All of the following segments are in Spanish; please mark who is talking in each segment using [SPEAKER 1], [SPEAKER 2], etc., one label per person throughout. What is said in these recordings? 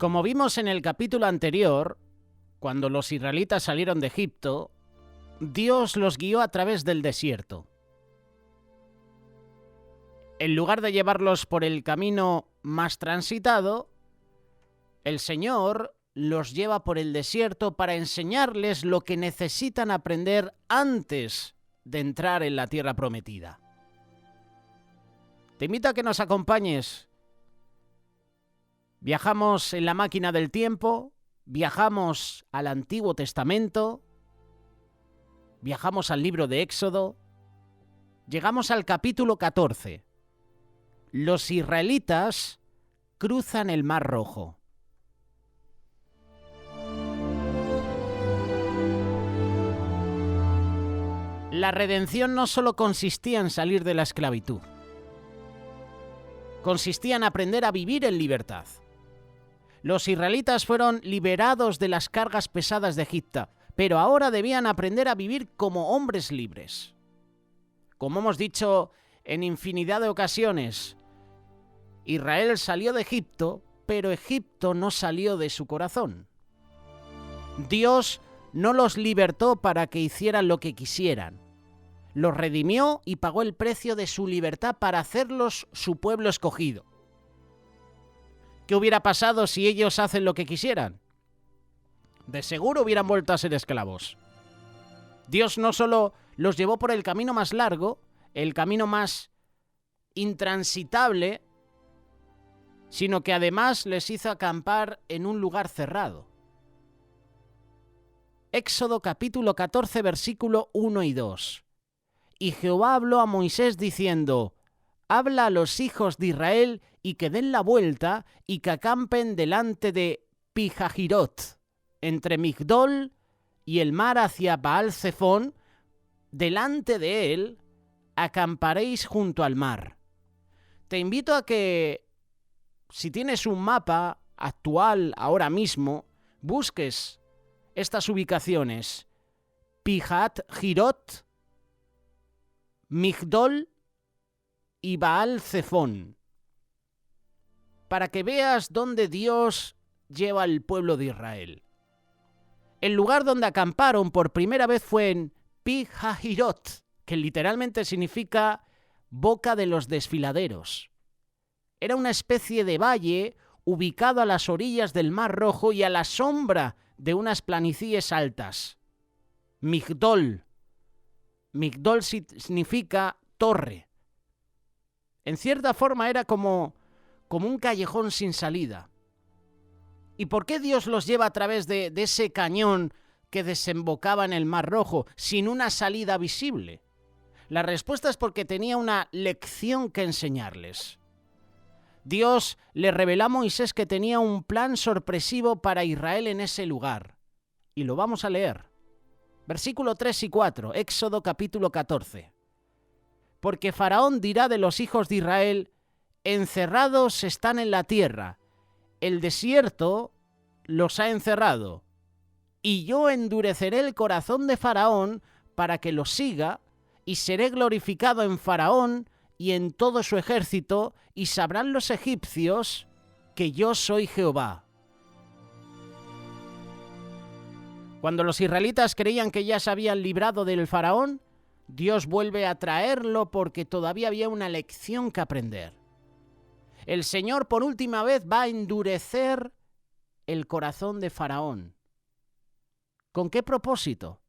[SPEAKER 1] Como vimos en el capítulo anterior, cuando los israelitas salieron de Egipto, Dios los guió a través del desierto. En lugar de llevarlos por el camino más transitado, el Señor los lleva por el desierto para enseñarles lo que necesitan aprender antes de entrar en la tierra prometida. Te invito a que nos acompañes. Viajamos en la máquina del tiempo, viajamos al Antiguo Testamento, viajamos al libro de Éxodo, llegamos al capítulo 14. Los israelitas cruzan el Mar Rojo. La redención no solo consistía en salir de la esclavitud, consistía en aprender a vivir en libertad. Los israelitas fueron liberados de las cargas pesadas de Egipto, pero ahora debían aprender a vivir como hombres libres. Como hemos dicho en infinidad de ocasiones, Israel salió de Egipto, pero Egipto no salió de su corazón. Dios no los libertó para que hicieran lo que quisieran. Los redimió y pagó el precio de su libertad para hacerlos su pueblo escogido. ¿Qué hubiera pasado si ellos hacen lo que quisieran? De seguro hubieran vuelto a ser esclavos. Dios no solo los llevó por el camino más largo, el camino más intransitable, sino que además les hizo acampar en un lugar cerrado. Éxodo capítulo 14, versículo 1 y 2. Y Jehová habló a Moisés diciendo: habla a los hijos de Israel y que den la vuelta y que acampen delante de Pijahirot, entre Migdol y el mar hacia Baal-Zephón. Delante de él acamparéis junto al mar. Te invito a que, si tienes un mapa actual ahora mismo, busques estas ubicaciones: Pijahirot, Migdol y Baal-Zephón, para que veas dónde Dios lleva al pueblo de Israel. El lugar donde acamparon por primera vez fue en Pijahirot, que literalmente significa boca de los desfiladeros. Era una especie de valle ubicado a las orillas del Mar Rojo y a la sombra de unas planicies altas. Migdol significa torre. En cierta forma era como un callejón sin salida. ¿Y por qué Dios los lleva a través de ese cañón que desembocaba en el Mar Rojo sin una salida visible? La respuesta es porque tenía una lección que enseñarles. Dios le reveló a Moisés que tenía un plan sorpresivo para Israel en ese lugar. Y lo vamos a leer. Versículo 3 y 4, Éxodo capítulo 14. Porque Faraón dirá de los hijos de Israel: encerrados están en la tierra, el desierto los ha encerrado, y yo endureceré el corazón de Faraón para que los siga, y seré glorificado en Faraón y en todo su ejército, y sabrán los egipcios que yo soy Jehová. Cuando los israelitas creían que ya se habían librado del Faraón, Dios vuelve a traerlo porque todavía había una lección que aprender. El Señor por última vez va a endurecer el corazón de Faraón. ¿Con qué propósito?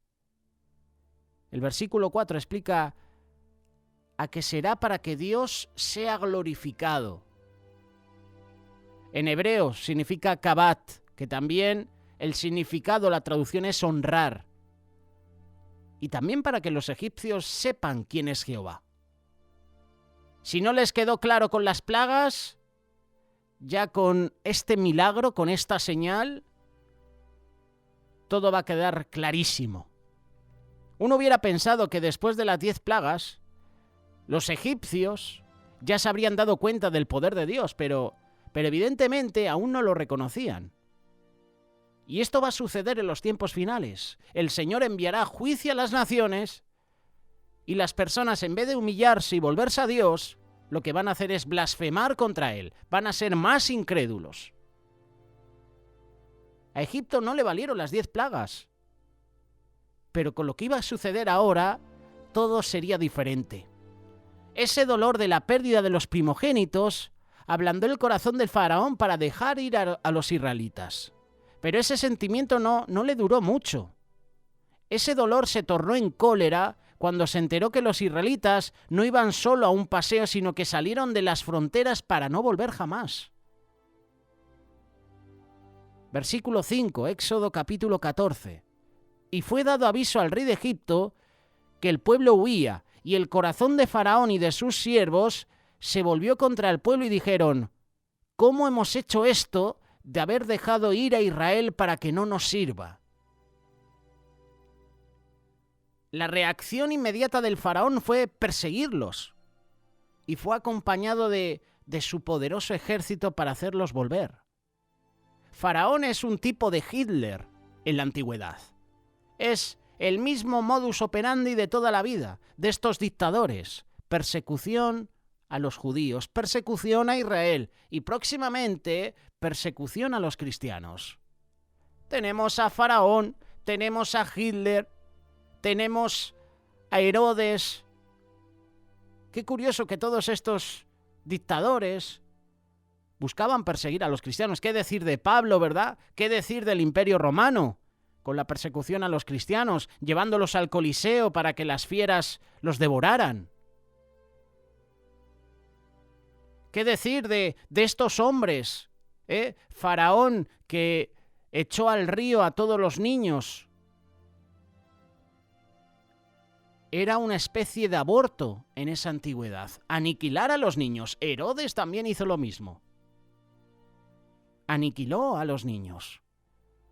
[SPEAKER 1] El versículo 4 explica a que será para que Dios sea glorificado. En hebreo significa kabat, que también el significado, la traducción es honrar. Y también para que los egipcios sepan quién es Jehová. Si no les quedó claro con las plagas, ya con este milagro, con esta señal, todo va a quedar clarísimo. Uno hubiera pensado que después de las 10 plagas, los egipcios ya se habrían dado cuenta del poder de Dios, pero evidentemente aún no lo reconocían. Y esto va a suceder en los tiempos finales. El Señor enviará juicio a las naciones y las personas, en vez de humillarse y volverse a Dios, lo que van a hacer es blasfemar contra Él. Van a ser más incrédulos. A Egipto no le valieron las 10 plagas. Pero con lo que iba a suceder ahora, todo sería diferente. Ese dolor de la pérdida de los primogénitos ablandó el corazón del faraón para dejar ir a los israelitas. Pero ese sentimiento no le duró mucho. Ese dolor se tornó en cólera cuando se enteró que los israelitas no iban solo a un paseo, sino que salieron de las fronteras para no volver jamás. Versículo 5, Éxodo capítulo 14. Y fue dado aviso al rey de Egipto que el pueblo huía, y el corazón de Faraón y de sus siervos se volvió contra el pueblo y dijeron: ¿cómo hemos hecho esto de haber dejado ir a Israel para que no nos sirva? La reacción inmediata del faraón fue perseguirlos, y fue acompañado de su poderoso ejército para hacerlos volver. Faraón es un tipo de Hitler en la antigüedad. Es el mismo modus operandi de toda la vida, de estos dictadores: persecución a los judíos, persecución a Israel y próximamente persecución a los cristianos. Tenemos a Faraón, tenemos a Hitler, tenemos a Herodes. Qué curioso que todos estos dictadores buscaban perseguir a los cristianos. ¿Qué decir de Pablo, verdad? ¿Qué decir del Imperio Romano, con la persecución a los cristianos, llevándolos al Coliseo para que las fieras los devoraran? ¿Qué decir de estos hombres? Faraón, que echó al río a todos los niños. Era una especie de aborto en esa antigüedad. Aniquilar a los niños. Herodes también hizo lo mismo. Aniquiló a los niños.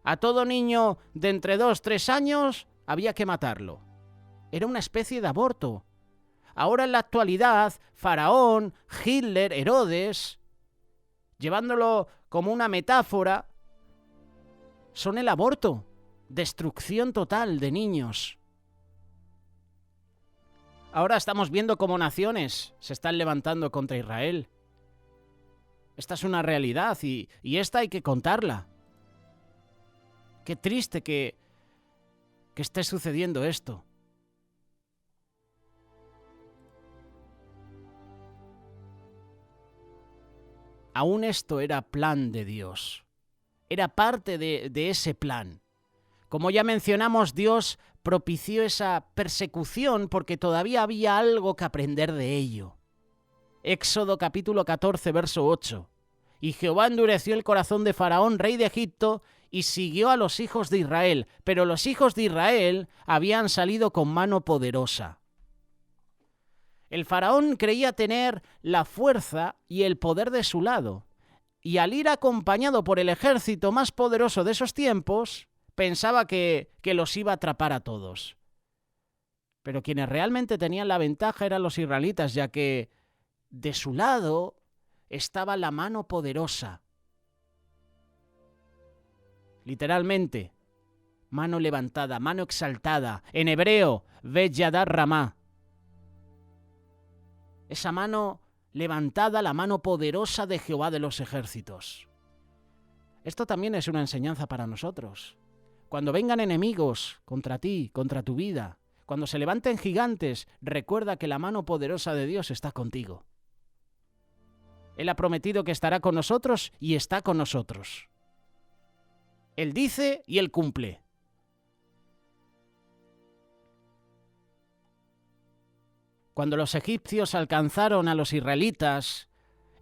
[SPEAKER 1] A todo niño de entre 2-3 años había que matarlo. Era una especie de aborto. Ahora en la actualidad, Faraón, Hitler, Herodes, llevándolo como una metáfora, son el aborto. Destrucción total de niños. Ahora estamos viendo cómo naciones se están levantando contra Israel. Esta es una realidad y esta hay que contarla. Qué triste que esté sucediendo esto. Aún esto era plan de Dios. Era parte de ese plan. Como ya mencionamos, Dios propició esa persecución porque todavía había algo que aprender de ello. Éxodo capítulo 14, verso 8. Y Jehová endureció el corazón de Faraón, rey de Egipto, y siguió a los hijos de Israel. Pero los hijos de Israel habían salido con mano poderosa. El faraón creía tener la fuerza y el poder de su lado, y al ir acompañado por el ejército más poderoso de esos tiempos, pensaba que los iba a atrapar a todos. Pero quienes realmente tenían la ventaja eran los israelitas, ya que de su lado estaba la mano poderosa. Literalmente, mano levantada, mano exaltada. En hebreo, Bet Yadar Ramá. Esa mano levantada, la mano poderosa de Jehová de los ejércitos. Esto también es una enseñanza para nosotros. Cuando vengan enemigos contra ti, contra tu vida, cuando se levanten gigantes, recuerda que la mano poderosa de Dios está contigo. Él ha prometido que estará con nosotros y está con nosotros. Él dice y Él cumple. Cuando los egipcios alcanzaron a los israelitas,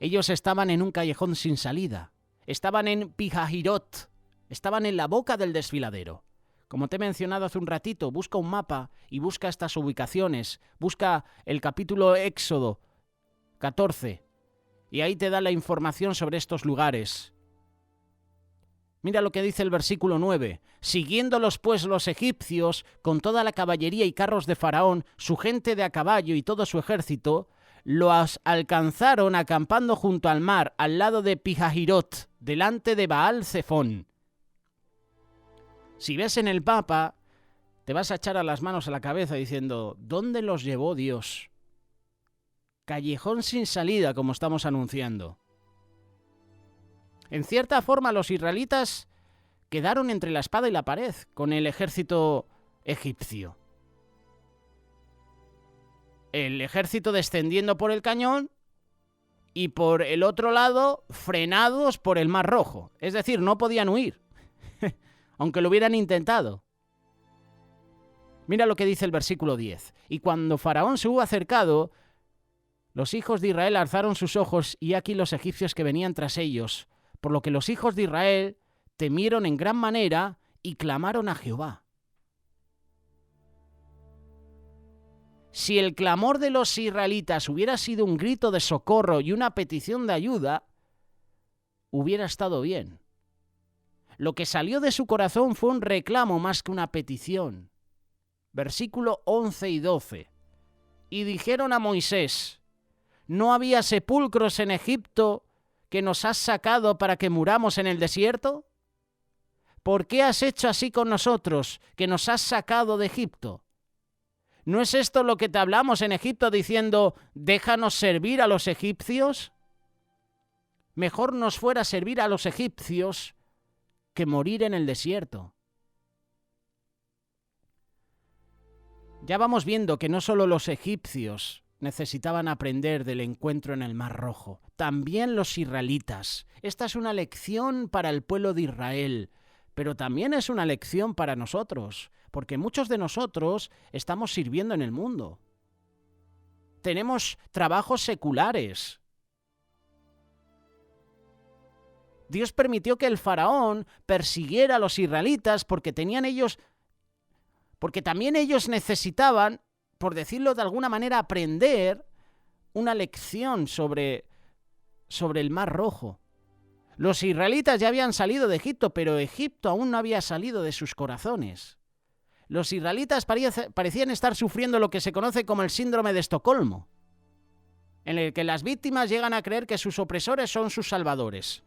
[SPEAKER 1] ellos estaban en un callejón sin salida. Estaban en Pihahirot. Estaban en la boca del desfiladero. Como te he mencionado hace un ratito, busca un mapa y busca estas ubicaciones. Busca el capítulo Éxodo 14 y ahí te da la información sobre estos lugares. Mira lo que dice el versículo 9. Siguiéndolos pues los egipcios, con toda la caballería y carros de Faraón, su gente de a caballo y todo su ejército, los alcanzaron acampando junto al mar, al lado de Pihahirot, delante de Baal Zephón. Si ves en el mapa, te vas a echar a las manos a la cabeza diciendo, ¿dónde los llevó Dios? Callejón sin salida, como estamos anunciando. En cierta forma, los israelitas quedaron entre la espada y la pared con el ejército egipcio. El ejército descendiendo por el cañón y por el otro lado frenados por el Mar Rojo. Es decir, no podían huir, aunque lo hubieran intentado. Mira lo que dice el versículo 10. Y cuando Faraón se hubo acercado, los hijos de Israel alzaron sus ojos y aquí los egipcios que venían tras ellos, por lo que los hijos de Israel temieron en gran manera y clamaron a Jehová. Si el clamor de los israelitas hubiera sido un grito de socorro y una petición de ayuda, hubiera estado bien. Lo que salió de su corazón fue un reclamo más que una petición. Versículo 11 y 12. Y dijeron a Moisés: ¿no había sepulcros en Egipto que nos has sacado para que muramos en el desierto? ¿Por qué has hecho así con nosotros, que nos has sacado de Egipto? ¿No es esto lo que te hablamos en Egipto diciendo, déjanos servir a los egipcios? Mejor nos fuera servir a los egipcios que morir en el desierto. Ya vamos viendo que no solo los egipcios necesitaban aprender del encuentro en el Mar Rojo, también los israelitas. Esta es una lección para el pueblo de Israel, pero también es una lección para nosotros, porque muchos de nosotros estamos sirviendo en el mundo. Tenemos trabajos seculares. Dios permitió que el faraón persiguiera a los israelitas porque también ellos necesitaban, por decirlo de alguna manera, aprender una lección sobre el Mar Rojo. Los israelitas ya habían salido de Egipto, pero Egipto aún no había salido de sus corazones. Los israelitas parecían estar sufriendo lo que se conoce como el síndrome de Estocolmo, en el que las víctimas llegan a creer que sus opresores son sus salvadores.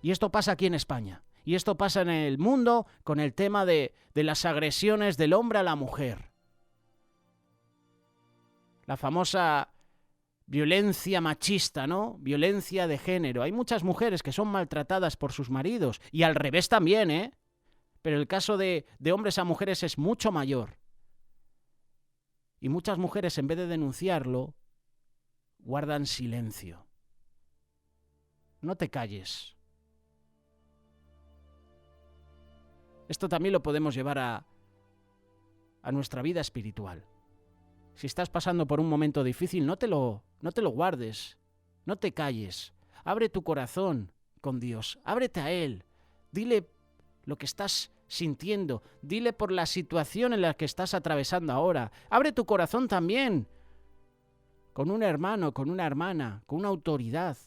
[SPEAKER 1] Y esto pasa aquí en España. Y esto pasa en el mundo con el tema de las agresiones del hombre a la mujer. La famosa violencia machista, ¿no? Violencia de género. Hay muchas mujeres que son maltratadas por sus maridos. Y al revés también, ¿eh? Pero el caso de hombres a mujeres es mucho mayor. Y muchas mujeres, en vez de denunciarlo, guardan silencio. No te calles. Esto también lo podemos llevar a nuestra vida espiritual. Si estás pasando por un momento difícil, no te lo guardes, no te calles. Abre tu corazón con Dios, ábrete a Él. Dile lo que estás sintiendo, dile por la situación en la que estás atravesando ahora. Abre tu corazón también con un hermano, con una hermana, con una autoridad.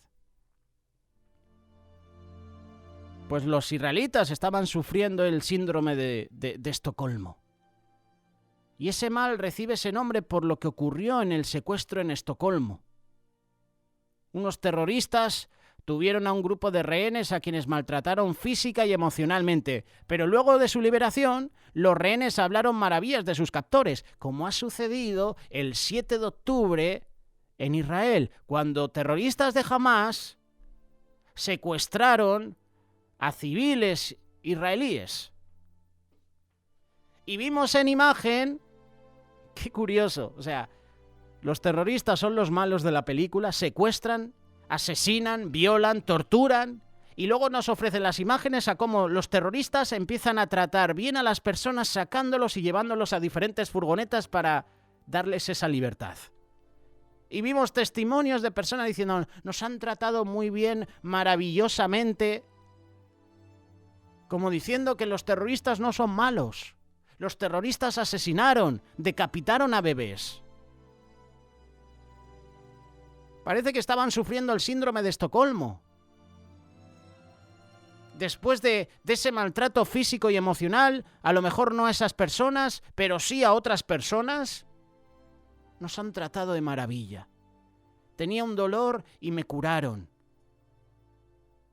[SPEAKER 1] Pues los israelitas estaban sufriendo el síndrome de Estocolmo. Y ese mal recibe ese nombre por lo que ocurrió en el secuestro en Estocolmo. Unos terroristas tuvieron a un grupo de rehenes a quienes maltrataron física y emocionalmente, pero luego de su liberación, los rehenes hablaron maravillas de sus captores, como ha sucedido el 7 de octubre en Israel, cuando terroristas de Hamás secuestraron a civiles israelíes. Y vimos en imagen, qué curioso, o sea, los terroristas son los malos de la película, secuestran, asesinan, violan, torturan, y luego nos ofrecen las imágenes a cómo los terroristas empiezan a tratar bien a las personas sacándolos y llevándolos a diferentes furgonetas para darles esa libertad. Y vimos testimonios de personas diciendo, nos han tratado muy bien, maravillosamente, como diciendo que los terroristas no son malos. Los terroristas asesinaron, decapitaron a bebés. Parece que estaban sufriendo el síndrome de Estocolmo. Después de ese maltrato físico y emocional, a lo mejor no a esas personas, pero sí a otras personas, nos han tratado de maravilla. Tenía un dolor y me curaron.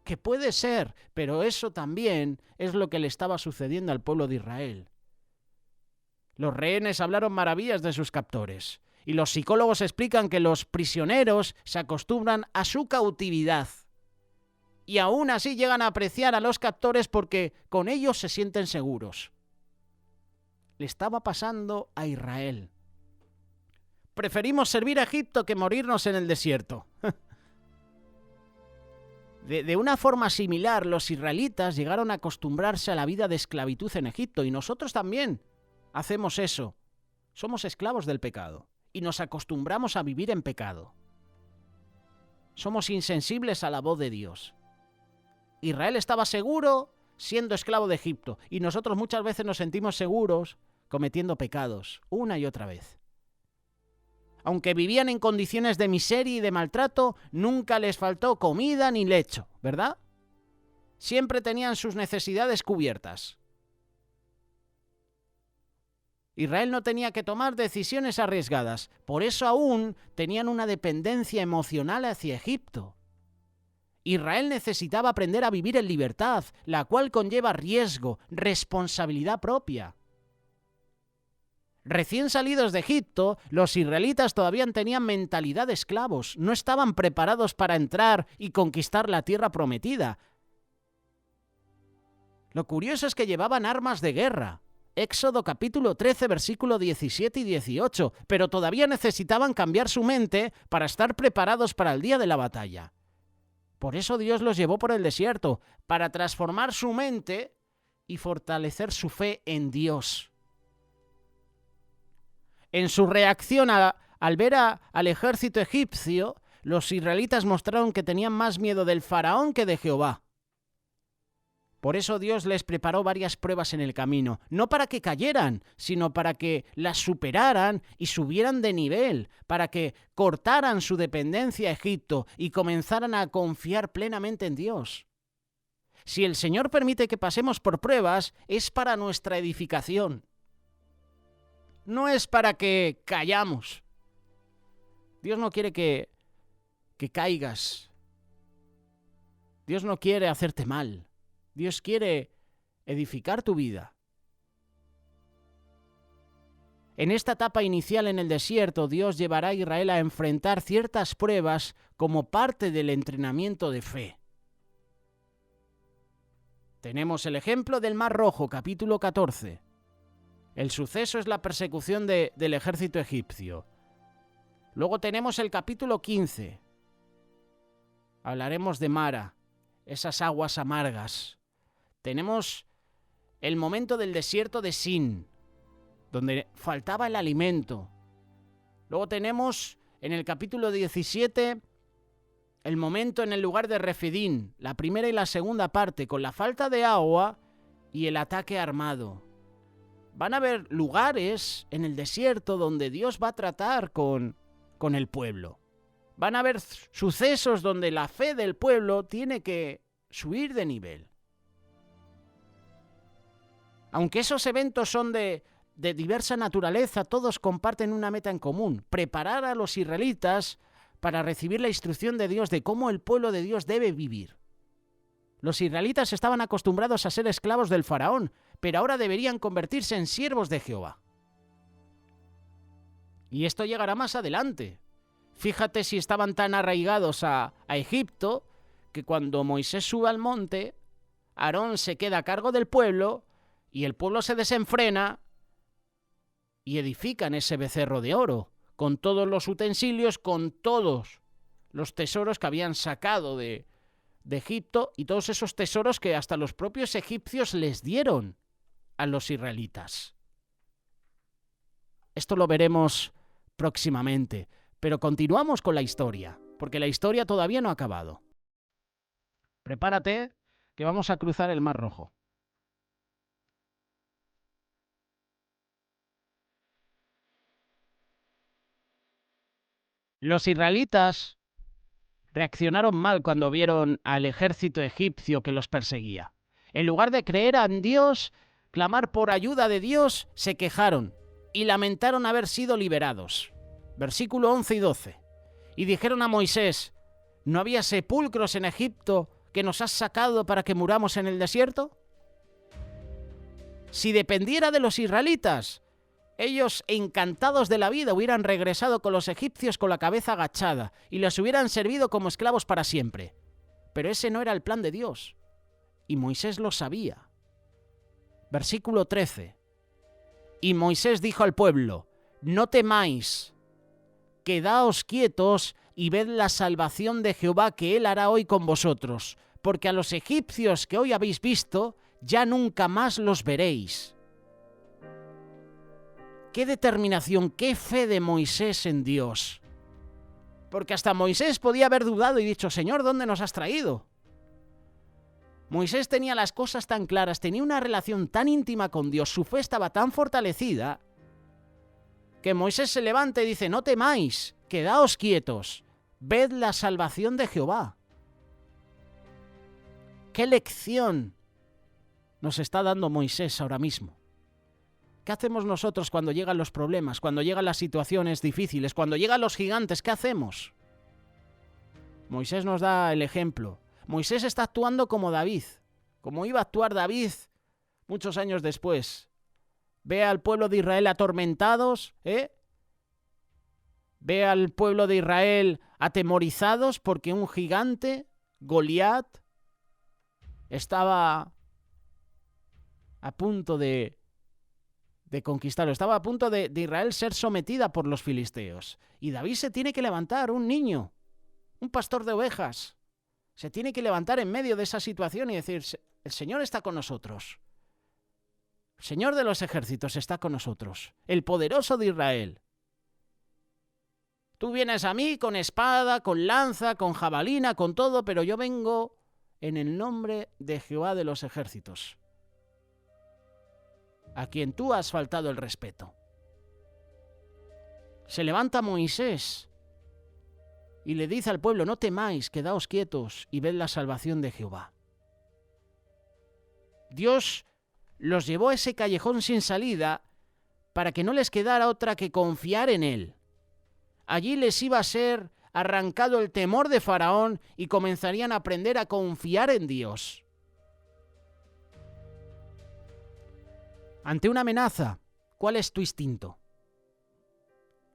[SPEAKER 1] Que puede ser, pero eso también es lo que le estaba sucediendo al pueblo de Israel. Los rehenes hablaron maravillas de sus captores, y los psicólogos explican que los prisioneros se acostumbran a su cautividad. y aún así llegan a apreciar a los captores porque con ellos se sienten seguros. Le estaba pasando a Israel. Preferimos servir a Egipto que morirnos en el desierto. De una forma similar, los israelitas llegaron a acostumbrarse a la vida de esclavitud en Egipto y nosotros también hacemos eso. Somos esclavos del pecado y nos acostumbramos a vivir en pecado. Somos insensibles a la voz de Dios. Israel estaba seguro siendo esclavo de Egipto y nosotros muchas veces nos sentimos seguros cometiendo pecados una y otra vez. Aunque vivían en condiciones de miseria y de maltrato, nunca les faltó comida ni lecho, ¿verdad? Siempre tenían sus necesidades cubiertas. Israel no tenía que tomar decisiones arriesgadas, por eso aún tenían una dependencia emocional hacia Egipto. Israel necesitaba aprender a vivir en libertad, la cual conlleva riesgo, responsabilidad propia. Recién salidos de Egipto, los israelitas todavía tenían mentalidad de esclavos, no estaban preparados para entrar y conquistar la tierra prometida. Lo curioso es que llevaban armas de guerra. Éxodo capítulo 13, versículo 17 y 18, pero todavía necesitaban cambiar su mente para estar preparados para el día de la batalla. Por eso Dios los llevó por el desierto, para transformar su mente y fortalecer su fe en Dios. En su reacción al ver al ejército egipcio, los israelitas mostraron que tenían más miedo del faraón que de Jehová. Por eso Dios les preparó varias pruebas en el camino, no para que cayeran, sino para que las superaran y subieran de nivel, para que cortaran su dependencia a Egipto y comenzaran a confiar plenamente en Dios. Si el Señor permite que pasemos por pruebas, es para nuestra edificación. No es para que cayamos. Dios no quiere que caigas. Dios no quiere hacerte mal. Dios quiere edificar tu vida. En esta etapa inicial en el desierto, Dios llevará a Israel a enfrentar ciertas pruebas como parte del entrenamiento de fe. Tenemos el ejemplo del Mar Rojo, capítulo 14. El suceso es la persecución del ejército egipcio. Luego tenemos el capítulo 15. Hablaremos de Mara, esas aguas amargas. Tenemos el momento del desierto de Sin, donde faltaba el alimento. Luego tenemos en el capítulo 17 el momento en el lugar de Refidín, la primera y la segunda parte, con la falta de agua y el ataque armado. Van a haber lugares en el desierto donde Dios va a tratar con el pueblo. Van a haber sucesos donde la fe del pueblo tiene que subir de nivel. Aunque esos eventos son de diversa naturaleza, todos comparten una meta en común: preparar a los israelitas para recibir la instrucción de Dios de cómo el pueblo de Dios debe vivir. Los israelitas estaban acostumbrados a ser esclavos del faraón, pero ahora deberían convertirse en siervos de Jehová. Y esto llegará más adelante. Fíjate si estaban tan arraigados a Egipto que cuando Moisés sube al monte, Aarón se queda a cargo del pueblo y el pueblo se desenfrena y edifican ese becerro de oro, con todos los utensilios, con todos los tesoros que habían sacado de Egipto y todos esos tesoros que hasta los propios egipcios les dieron a los israelitas. Esto lo veremos próximamente, pero continuamos con la historia, porque la historia todavía no ha acabado. Prepárate, que vamos a cruzar el Mar Rojo. Los israelitas reaccionaron mal cuando vieron al ejército egipcio que los perseguía. En lugar de creer en Dios, clamar por ayuda de Dios, se quejaron y lamentaron haber sido liberados. Versículo 11 y 12. Y dijeron a Moisés: ¿no había sepulcros en Egipto que nos has sacado para que muramos en el desierto? Si dependiera de los israelitas, ellos, encantados de la vida, hubieran regresado con los egipcios con la cabeza agachada y les hubieran servido como esclavos para siempre. Pero ese no era el plan de Dios. Y Moisés lo sabía. Versículo 13. Y Moisés dijo al pueblo: no temáis, quedaos quietos y ved la salvación de Jehová que él hará hoy con vosotros, porque a los egipcios que hoy habéis visto, ya nunca más los veréis. Qué determinación, qué fe de Moisés en Dios. Porque hasta Moisés podía haber dudado y dicho: Señor, ¿dónde nos has traído? Moisés tenía las cosas tan claras, tenía una relación tan íntima con Dios, su fe estaba tan fortalecida, que Moisés se levanta y dice: no temáis, quedaos quietos, ved la salvación de Jehová. ¿Qué lección nos está dando Moisés ahora mismo? ¿Qué hacemos nosotros cuando llegan los problemas, cuando llegan las situaciones difíciles, cuando llegan los gigantes? ¿Qué hacemos? Moisés nos da el ejemplo. Moisés está actuando como David, como iba a actuar David muchos años después. Ve al pueblo de Israel atormentados, Ve al pueblo de Israel atemorizados porque un gigante, Goliat, estaba a punto de conquistarlo. Estaba a punto de Israel ser sometida por los filisteos. Y David se tiene que levantar, un niño, un pastor de ovejas. Se tiene que levantar en medio de esa situación y decir: el Señor está con nosotros. El Señor de los ejércitos está con nosotros. El poderoso de Israel. Tú vienes a mí con espada, con lanza, con jabalina, con todo, pero yo vengo en el nombre de Jehová de los ejércitos, a quien tú has faltado el respeto. Se levanta Moisés y le dice al pueblo: no temáis, quedaos quietos y ved la salvación de Jehová. Dios los llevó a ese callejón sin salida para que no les quedara otra que confiar en Él. Allí les iba a ser arrancado el temor de Faraón y comenzarían a aprender a confiar en Dios. Ante una amenaza, ¿cuál es tu instinto?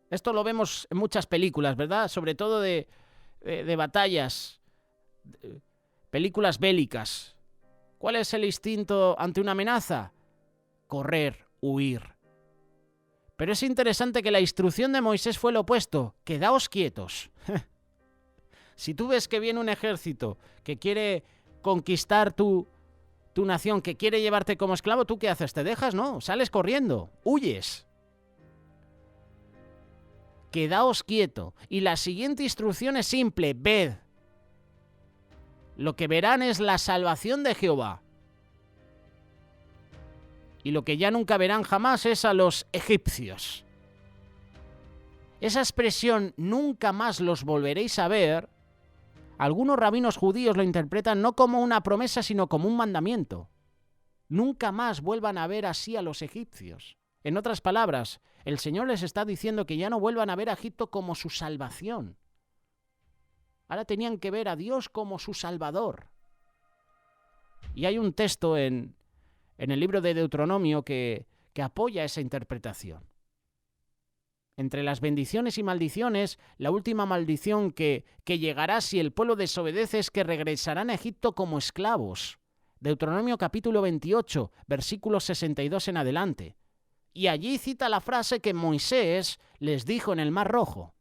[SPEAKER 1] Esto lo vemos en muchas películas, ¿verdad? Sobre todo de batallas, películas bélicas. ¿Cuál es el instinto ante una amenaza? Correr, huir. Pero es interesante que la instrucción de Moisés fue lo opuesto: quedaos quietos. Si tú ves que viene un ejército que quiere conquistar tu nación, que quiere llevarte como esclavo, ¿tú qué haces? ¿Te dejas? No, sales corriendo, huyes. Quedaos quieto. Y la siguiente instrucción es simple: ved. Lo que verán es la salvación de Jehová. Y lo que ya nunca verán jamás es a los egipcios. Esa expresión, nunca más los volveréis a ver, algunos rabinos judíos lo interpretan no como una promesa, sino como un mandamiento. Nunca más vuelvan a ver así a los egipcios. En otras palabras, el Señor les está diciendo que ya no vuelvan a ver a Egipto como su salvación. Ahora tenían que ver a Dios como su Salvador. Y hay un texto en el libro de Deuteronomio que apoya esa interpretación. Entre las bendiciones y maldiciones, la última maldición que llegará si el pueblo desobedece es que regresarán a Egipto como esclavos. Deuteronomio capítulo 28, versículos 62 en adelante. Y allí cita la frase que Moisés les dijo en el Mar Rojo.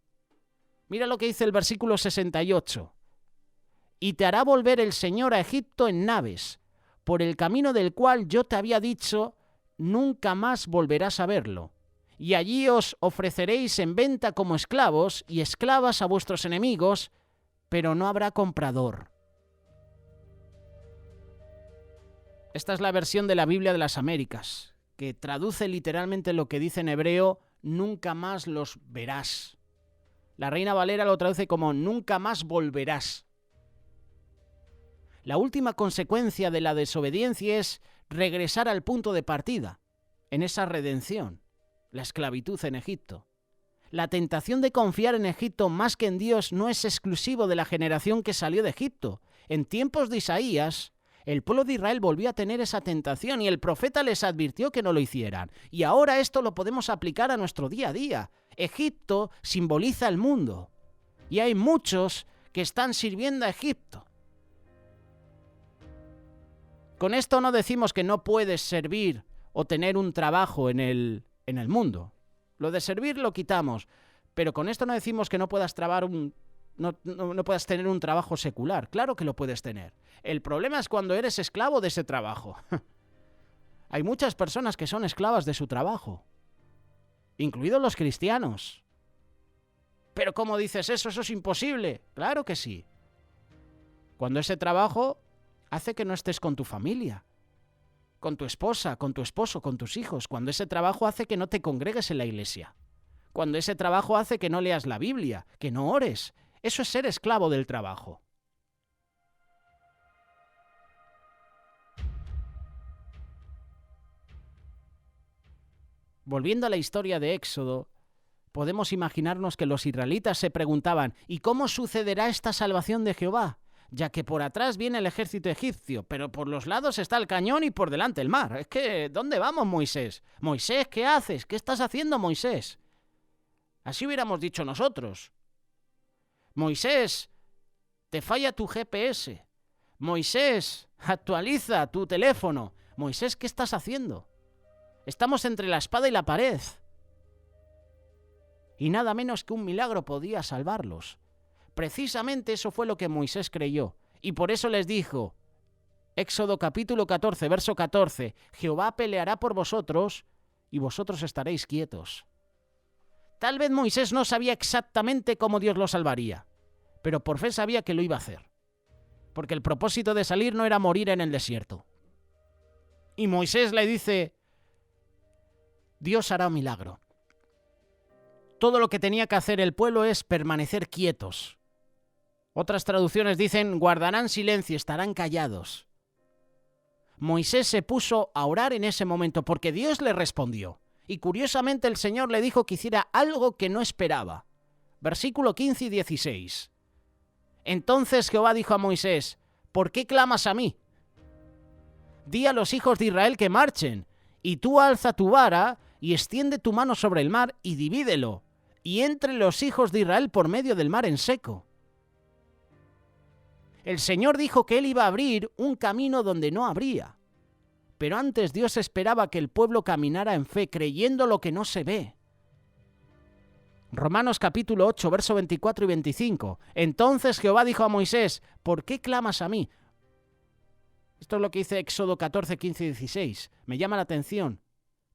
[SPEAKER 1] Mira lo que dice el versículo 68. Y te hará volver el Señor a Egipto en naves, por el camino del cual yo te había dicho, nunca más volverás a verlo. Y allí os ofreceréis en venta como esclavos y esclavas a vuestros enemigos, pero no habrá comprador. Esta es la versión de la Biblia de las Américas, que traduce literalmente lo que dice en hebreo: nunca más los verás. La Reina Valera lo traduce como nunca más volverás. La última consecuencia de la desobediencia es regresar al punto de partida, en esa redención, la esclavitud en Egipto. La tentación de confiar en Egipto más que en Dios no es exclusivo de la generación que salió de Egipto. En tiempos de Isaías, el pueblo de Israel volvió a tener esa tentación y el profeta les advirtió que no lo hicieran. Y ahora esto lo podemos aplicar a nuestro día a día. Egipto simboliza el mundo y hay muchos que están sirviendo a Egipto. Con esto no decimos que no puedes servir o tener un trabajo en el mundo. Lo de servir lo quitamos, pero con esto no decimos que no puedas no puedas tener un trabajo secular. Claro que lo puedes tener. El problema es cuando eres esclavo de ese trabajo. Hay muchas personas que son esclavas de su trabajo, incluidos los cristianos. Pero ¿cómo dices eso? Eso es imposible. Claro que sí. Cuando ese trabajo hace que no estés con tu familia, con tu esposa, con tu esposo, con tus hijos. Cuando ese trabajo hace que no te congregues en la iglesia. Cuando ese trabajo hace que no leas la Biblia, que no ores. Eso es ser esclavo del trabajo. Volviendo a la historia de Éxodo, podemos imaginarnos que los israelitas se preguntaban: ¿y cómo sucederá esta salvación de Jehová? Ya que por atrás viene el ejército egipcio, pero por los lados está el cañón y por delante el mar. Es que, ¿dónde vamos, Moisés? Moisés, ¿qué haces? ¿Qué estás haciendo, Moisés? Así hubiéramos dicho nosotros. Moisés, te falla tu GPS. Moisés, actualiza tu teléfono. Moisés, ¿qué estás haciendo? Estamos entre la espada y la pared. Y nada menos que un milagro podía salvarlos. Precisamente eso fue lo que Moisés creyó. Y por eso les dijo, Éxodo capítulo 14, verso 14, Jehová peleará por vosotros y vosotros estaréis quietos. Tal vez Moisés no sabía exactamente cómo Dios lo salvaría, pero por fe sabía que lo iba a hacer. Porque el propósito de salir no era morir en el desierto. Y Moisés le dice, Dios hará un milagro. Todo lo que tenía que hacer el pueblo es permanecer quietos. Otras traducciones dicen, guardarán silencio, estarán callados. Moisés se puso a orar en ese momento porque Dios le respondió. Y curiosamente el Señor le dijo que hiciera algo que no esperaba. Versículo 15 y 16. Entonces Jehová dijo a Moisés, ¿por qué clamas a mí? Di a los hijos de Israel que marchen, y tú alza tu vara y extiende tu mano sobre el mar y divídelo, y entre los hijos de Israel por medio del mar en seco. El Señor dijo que Él iba a abrir un camino donde no habría. Pero antes Dios esperaba que el pueblo caminara en fe, creyendo lo que no se ve. Romanos capítulo 8, verso 24 y 25. Entonces Jehová dijo a Moisés, ¿por qué clamas a mí? Esto es lo que dice Éxodo 14, 15 y 16. Me llama la atención.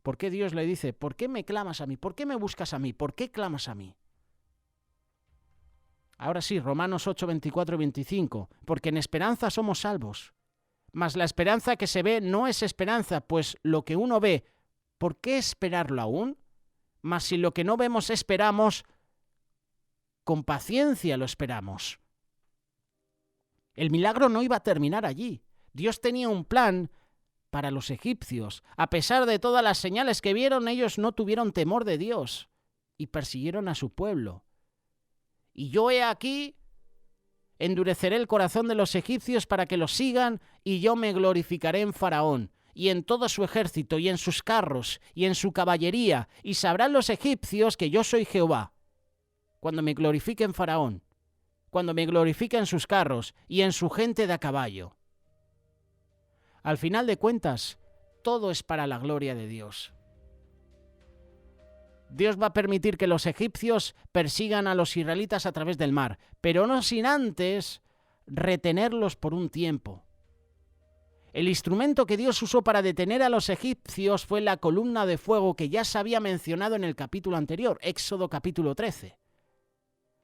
[SPEAKER 1] ¿Por qué Dios le dice, ¿por qué me clamas a mí? ¿Por qué me buscas a mí? ¿Por qué clamas a mí? Ahora sí, Romanos 8, 24 y 25. Porque en esperanza somos salvos. Mas la esperanza que se ve no es esperanza, pues lo que uno ve, ¿por qué esperarlo aún? Mas si lo que no vemos esperamos, con paciencia lo esperamos. El milagro no iba a terminar allí. Dios tenía un plan para los egipcios. A pesar de todas las señales que vieron, ellos no tuvieron temor de Dios y persiguieron a su pueblo. Y yo he aquí, endureceré el corazón de los egipcios para que los sigan, y yo me glorificaré en Faraón, y en todo su ejército, y en sus carros, y en su caballería, y sabrán los egipcios que yo soy Jehová, cuando me glorifique en Faraón, cuando me glorifique en sus carros, y en su gente de a caballo. Al final de cuentas, todo es para la gloria de Dios. Dios va a permitir que los egipcios persigan a los israelitas a través del mar, pero no sin antes retenerlos por un tiempo. El instrumento que Dios usó para detener a los egipcios fue la columna de fuego que ya se había mencionado en el capítulo anterior, Éxodo capítulo 13.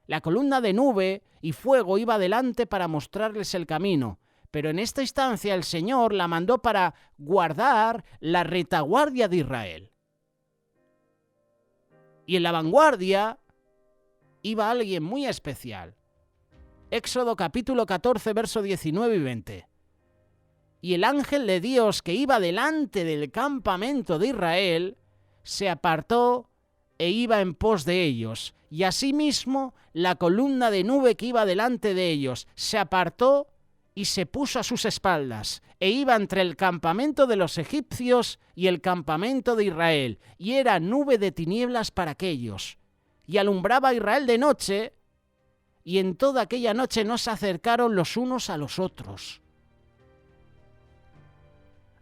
[SPEAKER 1] La columna de nube y fuego iba delante para mostrarles el camino, pero en esta instancia el Señor la mandó para guardar la retaguardia de Israel. Y en la vanguardia iba alguien muy especial. Éxodo capítulo 14, verso 19 y 20. Y el ángel de Dios que iba delante del campamento de Israel se apartó e iba en pos de ellos. Y asimismo la columna de nube que iba delante de ellos se apartó y se puso a sus espaldas, e iba entre el campamento de los egipcios y el campamento de Israel, y era nube de tinieblas para aquellos. Y alumbraba a Israel de noche, y en toda aquella noche no se acercaron los unos a los otros.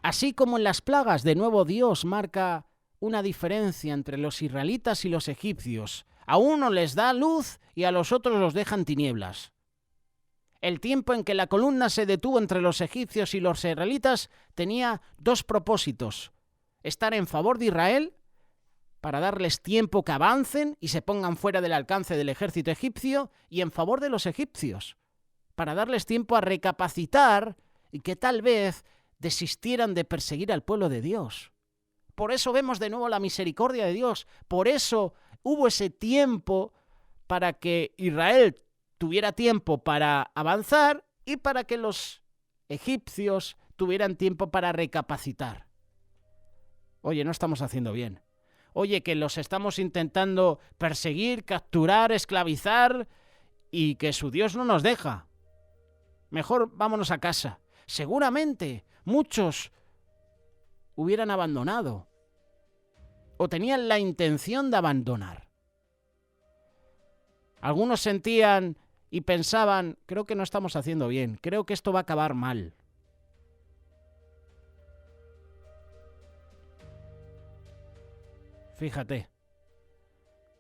[SPEAKER 1] Así como en las plagas, de nuevo Dios marca una diferencia entre los israelitas y los egipcios. A uno les da luz y a los otros los dejan tinieblas. El tiempo en que la columna se detuvo entre los egipcios y los israelitas tenía dos propósitos: estar en favor de Israel, para darles tiempo que avancen y se pongan fuera del alcance del ejército egipcio, y en favor de los egipcios, para darles tiempo a recapacitar y que tal vez desistieran de perseguir al pueblo de Dios. Por eso vemos de nuevo la misericordia de Dios. Por eso hubo ese tiempo para que Israel tuviera tiempo para avanzar y para que los egipcios tuvieran tiempo para recapacitar. Oye, no estamos haciendo bien. Oye, que los estamos intentando perseguir, capturar, esclavizar y que su Dios no nos deja. Mejor vámonos a casa. Seguramente muchos hubieran abandonado o tenían la intención de abandonar. Algunos sentían y pensaban, creo que no estamos haciendo bien, creo que esto va a acabar mal. Fíjate,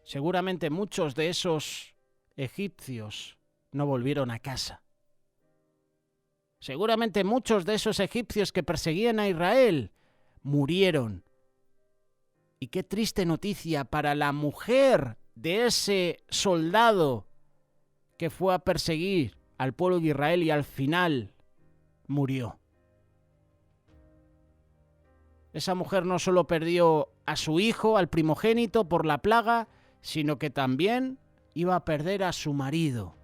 [SPEAKER 1] seguramente muchos de esos egipcios no volvieron a casa. Seguramente muchos de esos egipcios que perseguían a Israel murieron. Y qué triste noticia para la mujer de ese soldado que fue a perseguir al pueblo de Israel y al final murió. Esa mujer no solo perdió a su hijo, al primogénito, por la plaga, sino que también iba a perder a su marido.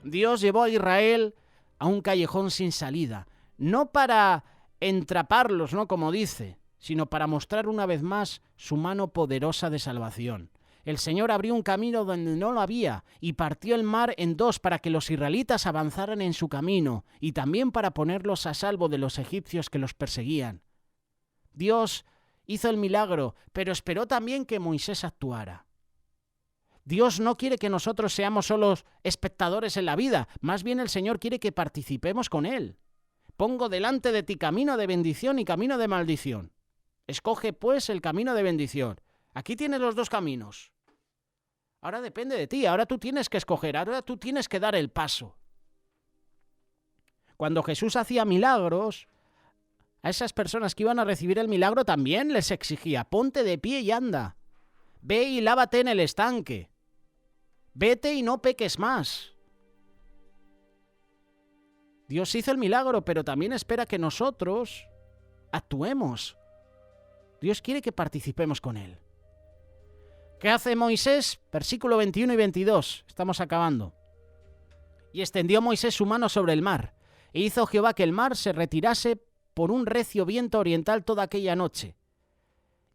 [SPEAKER 1] Dios llevó a Israel a un callejón sin salida, no para entraparlos, ¿no?, como dice, sino para mostrar una vez más su mano poderosa de salvación. El Señor abrió un camino donde no lo había y partió el mar en dos para que los israelitas avanzaran en su camino y también para ponerlos a salvo de los egipcios que los perseguían. Dios hizo el milagro, pero esperó también que Moisés actuara. Dios no quiere que nosotros seamos solo espectadores en la vida, más bien el Señor quiere que participemos con Él. Pongo delante de ti camino de bendición y camino de maldición. Escoge pues el camino de bendición. Aquí tienes los dos caminos. Ahora depende de ti, ahora tú tienes que escoger, ahora tú tienes que dar el paso. Cuando Jesús hacía milagros, a esas personas que iban a recibir el milagro también les exigía: ponte de pie y anda. Ve y lávate en el estanque. Vete y no peques más. Dios hizo el milagro, pero también espera que nosotros actuemos. Dios quiere que participemos con Él. ¿Qué hace Moisés? Versículo 21 y 22. Estamos acabando. Y extendió Moisés su mano sobre el mar, e hizo Jehová que el mar se retirase por un recio viento oriental toda aquella noche.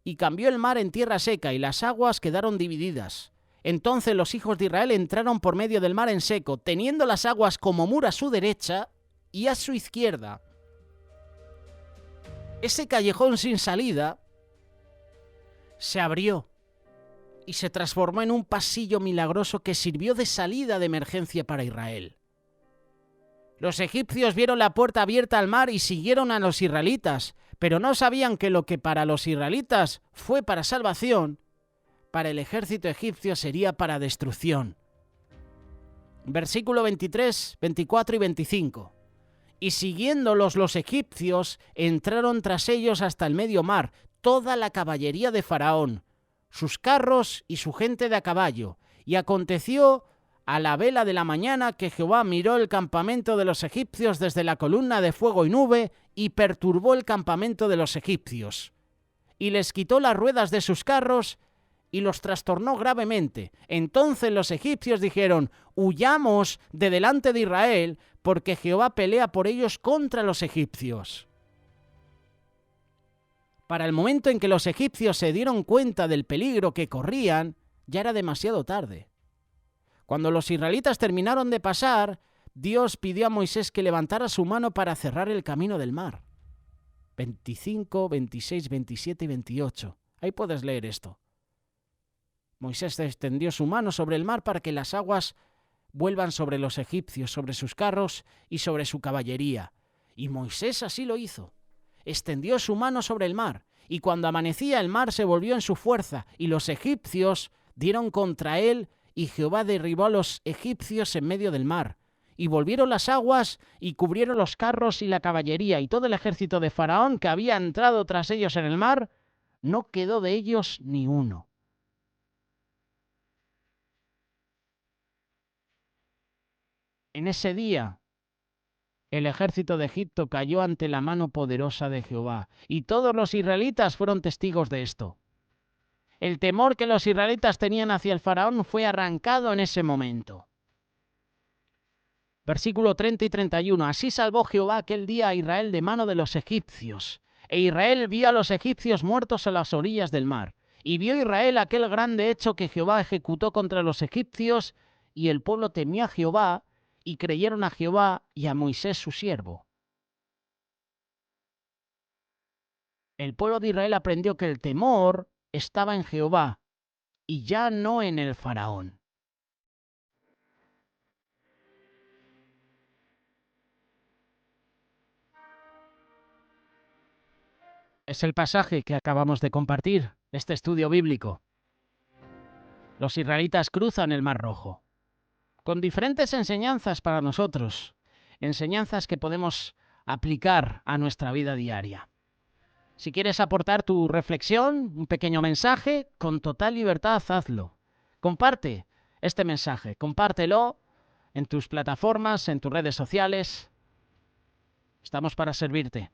[SPEAKER 1] Y cambió el mar en tierra seca, y las aguas quedaron divididas. Entonces los hijos de Israel entraron por medio del mar en seco, teniendo las aguas como muro a su derecha y a su izquierda. Ese callejón sin salida se abrió y se transformó en un pasillo milagroso que sirvió de salida de emergencia para Israel. Los egipcios vieron la puerta abierta al mar y siguieron a los israelitas, pero no sabían que lo que para los israelitas fue para salvación, para el ejército egipcio sería para destrucción. Versículo 23, 24 y 25. Y siguiéndolos los egipcios, entraron tras ellos hasta el medio mar, toda la caballería de Faraón, sus carros y su gente de a caballo. Y aconteció a la vela de la mañana que Jehová miró el campamento de los egipcios desde la columna de fuego y nube y perturbó el campamento de los egipcios. Y les quitó las ruedas de sus carros y los trastornó gravemente. Entonces los egipcios dijeron: huyamos de delante de Israel, porque Jehová pelea por ellos contra los egipcios. Para el momento en que los egipcios se dieron cuenta del peligro que corrían, ya era demasiado tarde. Cuando los israelitas terminaron de pasar, Dios pidió a Moisés que levantara su mano para cerrar el camino del mar. 25, 26, 27 y 28. Ahí puedes leer esto. Moisés extendió su mano sobre el mar para que las aguas vuelvan sobre los egipcios, sobre sus carros y sobre su caballería. Y Moisés así lo hizo. Extendió su mano sobre el mar, y cuando amanecía el mar se volvió en su fuerza, y los egipcios dieron contra él, y Jehová derribó a los egipcios en medio del mar. Y volvieron las aguas, y cubrieron los carros y la caballería, y todo el ejército de Faraón que había entrado tras ellos en el mar, no quedó de ellos ni uno. En ese día, el ejército de Egipto cayó ante la mano poderosa de Jehová, y todos los israelitas fueron testigos de esto. El temor que los israelitas tenían hacia el faraón fue arrancado en ese momento. Versículo 30 y 31. Así salvó Jehová aquel día a Israel de mano de los egipcios. E Israel vio a los egipcios muertos a las orillas del mar. Y vio Israel aquel grande hecho que Jehová ejecutó contra los egipcios, y el pueblo temió a Jehová, y creyeron a Jehová y a Moisés su siervo. El pueblo de Israel aprendió que el temor estaba en Jehová y ya no en el faraón. Es el pasaje que acabamos de compartir, este estudio bíblico. Los israelitas cruzan el Mar Rojo, con diferentes enseñanzas para nosotros, enseñanzas que podemos aplicar a nuestra vida diaria. Si quieres aportar tu reflexión, un pequeño mensaje, con total libertad hazlo. Comparte este mensaje, compártelo en tus plataformas, en tus redes sociales. Estamos para servirte.